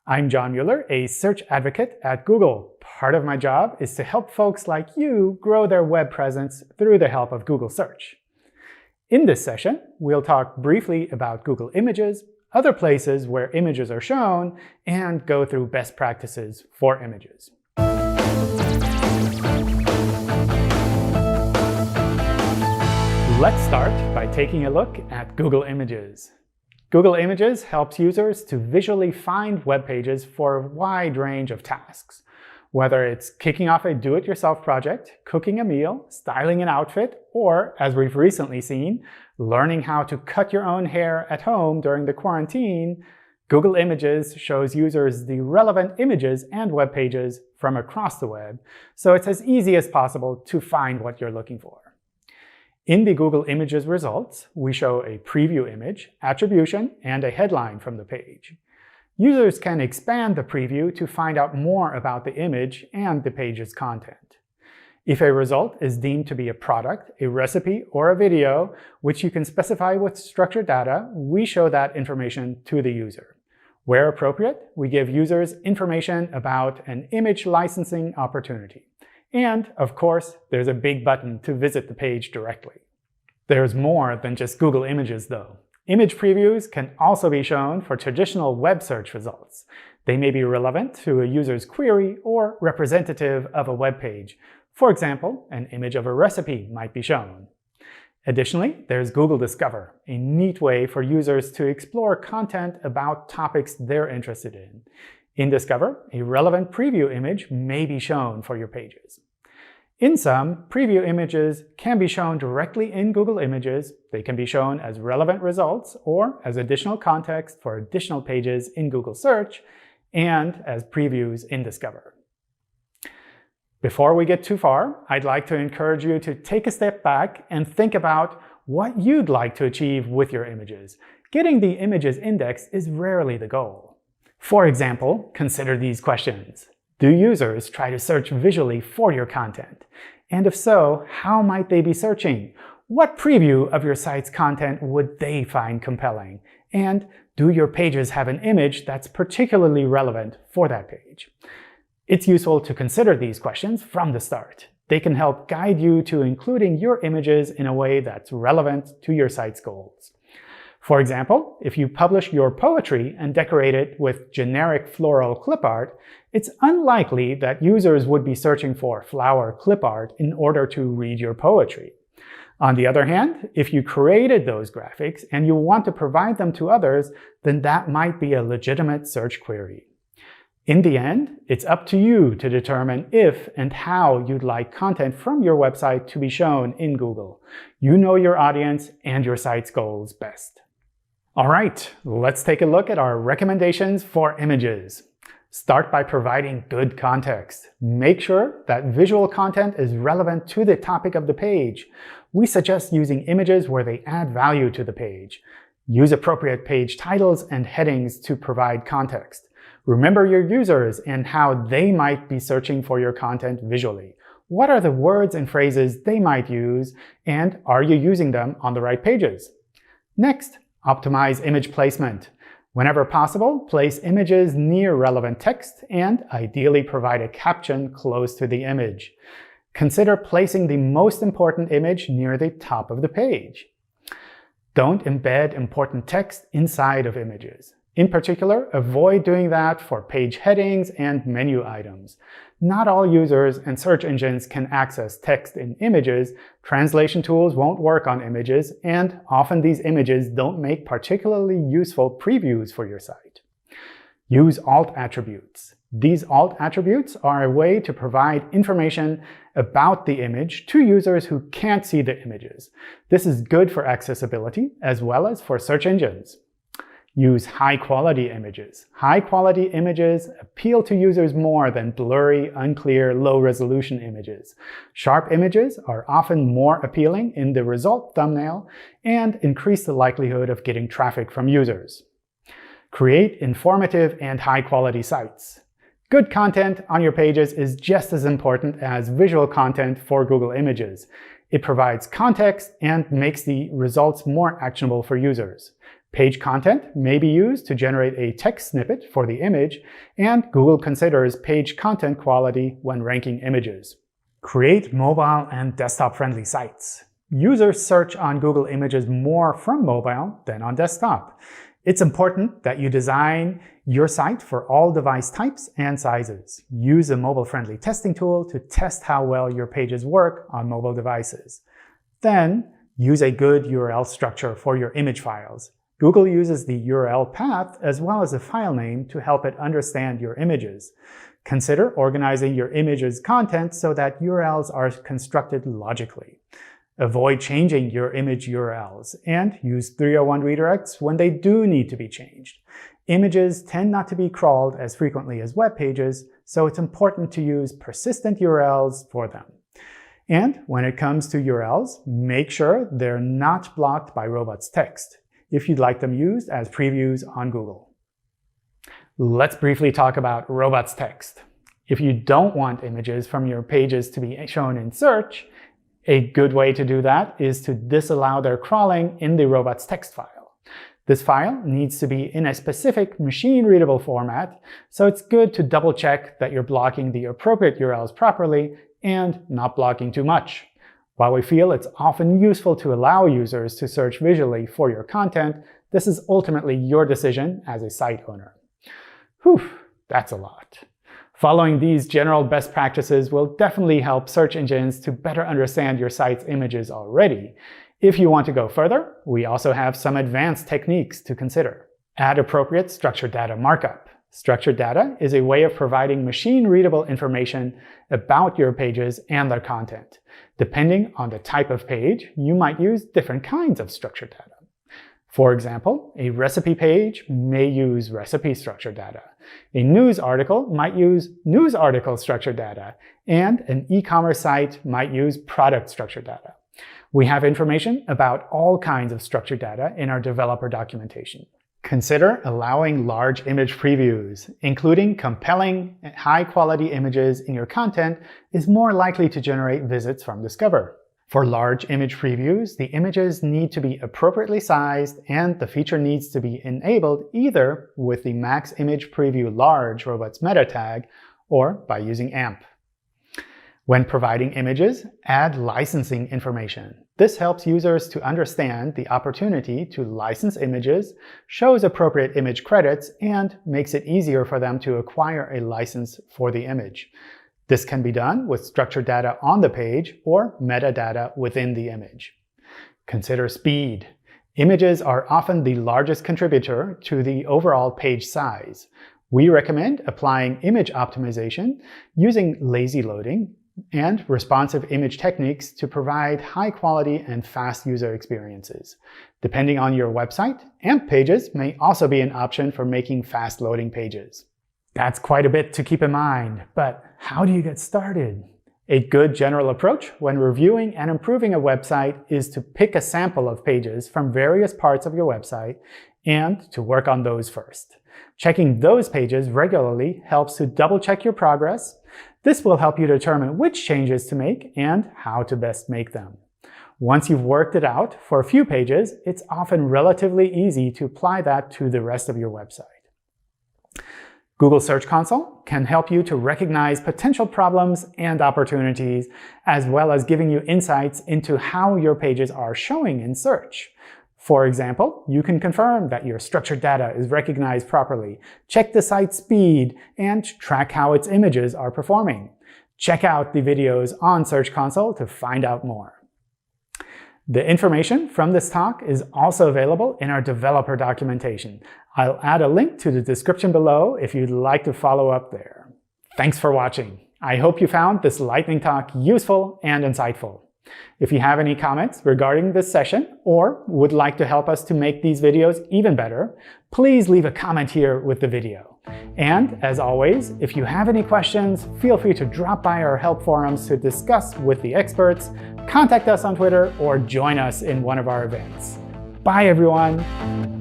I'm John Mueller, a search advocate at Google. Part of my job is to help folks like you grow their web presence through the help of Google Search. In this session, we'll talk briefly about Google Images, other places where images are shown, and go through best practices for images. Let's start by taking a look at Google Images. Google Images helps users to visually find web pages for a wide range of tasks. Whether it's kicking off a do-it-yourself project, cooking a meal, styling an outfit, or, as we've recently seen, learning how to cut your own hair at home during the quarantine, Google Images shows users the relevant images and web pages from across the web, so it's as easy as possible to find what you're looking for. In the Google Images results, we show a preview image, attribution, and a headline from the page. Users can expand the preview to find out more about the image and the page's content. If a result is deemed to be a product, a recipe, or a video, which you can specify with structured data, we show that information to the user. Where appropriate, we give users information about an image licensing opportunity. And, of course, there's a big button to visit the page directly. There's more than just Google Images, though. Image previews can also be shown for traditional web search results. They may be relevant to a user's query or representative of a web page. For example, an image of a recipe might be shown. Additionally, there's Google Discover, a neat way for users to explore content about topics they're interested in. In Discover, a relevant preview image may be shown for your pages. In sum, preview images can be shown directly in Google Images. They can be shown as relevant results or as additional context for additional pages in Google Search and as previews in Discover. Before we get too far, I'd like to encourage you to take a step back and think about what you'd like to achieve with your images. Getting the images indexed is rarely the goal. For example, consider these questions. Do users try to search visually for your content? And if so, how might they be searching? What preview of your site's content would they find compelling? And do your pages have an image that's particularly relevant for that page? It's useful to consider these questions from the start. They can help guide you to including your images in a way that's relevant to your site's goals. For example, if you publish your poetry and decorate it with generic floral clip art, it's unlikely that users would be searching for flower clip art in order to read your poetry. On the other hand, if you created those graphics and you want to provide them to others, then that might be a legitimate search query. In the end, it's up to you to determine if and how you'd like content from your website to be shown in Google. You know your audience and your site's goals best. All right, let's take a look at our recommendations for images. Start by providing good context. Make sure that visual content is relevant to the topic of the page. We suggest using images where they add value to the page. Use appropriate page titles and headings to provide context. Remember your users and how they might be searching for your content visually. What are the words and phrases they might use, and are you using them on the right pages? Next, optimize image placement. Whenever possible, place images near relevant text and ideally provide a caption close to the image. Consider placing the most important image near the top of the page. Don't embed important text inside of images. In particular, avoid doing that for page headings and menu items. Not all users and search engines can access text in images, translation tools won't work on images, and often these images don't make particularly useful previews for your site. Use alt attributes. These alt attributes are a way to provide information about the image to users who can't see the images. This is good for accessibility as well as for search engines. Use high-quality images. High-quality images appeal to users more than blurry, unclear, low-resolution images. Sharp images are often more appealing in the result thumbnail and increase the likelihood of getting traffic from users. Create informative and high-quality sites. Good content on your pages is just as important as visual content for Google Images. It provides context and makes the results more actionable for users. Page content may be used to generate a text snippet for the image, and Google considers page content quality when ranking images. Create mobile and desktop-friendly sites. Users search on Google Images more from mobile than on desktop. It's important that you design your site for all device types and sizes. Use a mobile-friendly testing tool to test how well your pages work on mobile devices. Then, use a good URL structure for your image files. Google uses the URL path as well as the file name to help it understand your images. Consider organizing your image's content so that URLs are constructed logically. Avoid changing your image URLs, and use 301 redirects when they do need to be changed. Images tend not to be crawled as frequently as web pages, so it's important to use persistent URLs for them. And when it comes to URLs, make sure they're not blocked by robots text, if you'd like them used as previews on Google. Let's briefly talk about robots text. If you don't want images from your pages to be shown in search, a good way to do that is to disallow their crawling in the robots text file. This file needs to be in a specific machine-readable format, so it's good to double-check that you're blocking the appropriate URLs properly and not blocking too much. While we feel it's often useful to allow users to search visually for your content, this is ultimately your decision as a site owner. Whew, that's a lot. Following these general best practices will definitely help search engines to better understand your site's images already. If you want to go further, we also have some advanced techniques to consider. Add appropriate structured data markup. Structured data is a way of providing machine-readable information about your pages and their content. Depending on the type of page, you might use different kinds of structured data. For example, a recipe page may use recipe structured data. A news article might use news article structured data, and an e-commerce site might use product structured data. We have information about all kinds of structured data in our developer documentation. Consider allowing large image previews. Including compelling, high-quality images in your content is more likely to generate visits from Discover. For large image previews, the images need to be appropriately sized, and the feature needs to be enabled either with the Max Image Preview Large robots meta tag or by using AMP. When providing images, add licensing information. This helps users to understand the opportunity to license images, shows appropriate image credits, and makes it easier for them to acquire a license for the image. This can be done with structured data on the page or metadata within the image. Consider speed. Images are often the largest contributor to the overall page size. We recommend applying image optimization using lazy loading and responsive image techniques to provide high-quality and fast user experiences. Depending on your website, AMP pages may also be an option for making fast-loading pages. That's quite a bit to keep in mind, but how do you get started? A good general approach when reviewing and improving a website is to pick a sample of pages from various parts of your website and to work on those first. Checking those pages regularly helps to double-check your progress. This will help you determine which changes to make and how to best make them. Once you've worked it out for a few pages, it's often relatively easy to apply that to the rest of your website. Google Search Console can help you to recognize potential problems and opportunities, as well as giving you insights into how your pages are showing in search. For example, you can confirm that your structured data is recognized properly, check the site's speed, and track how its images are performing. Check out the videos on Search Console to find out more. The information from this talk is also available in our developer documentation. I'll add a link to the description below if you'd like to follow up there. Thanks for watching. I hope you found this lightning talk useful and insightful. If you have any comments regarding this session or would like to help us to make these videos even better, please leave a comment here with the video. And as always, if you have any questions, feel free to drop by our help forums to discuss with the experts, contact us on Twitter, or join us in one of our events. Bye, everyone.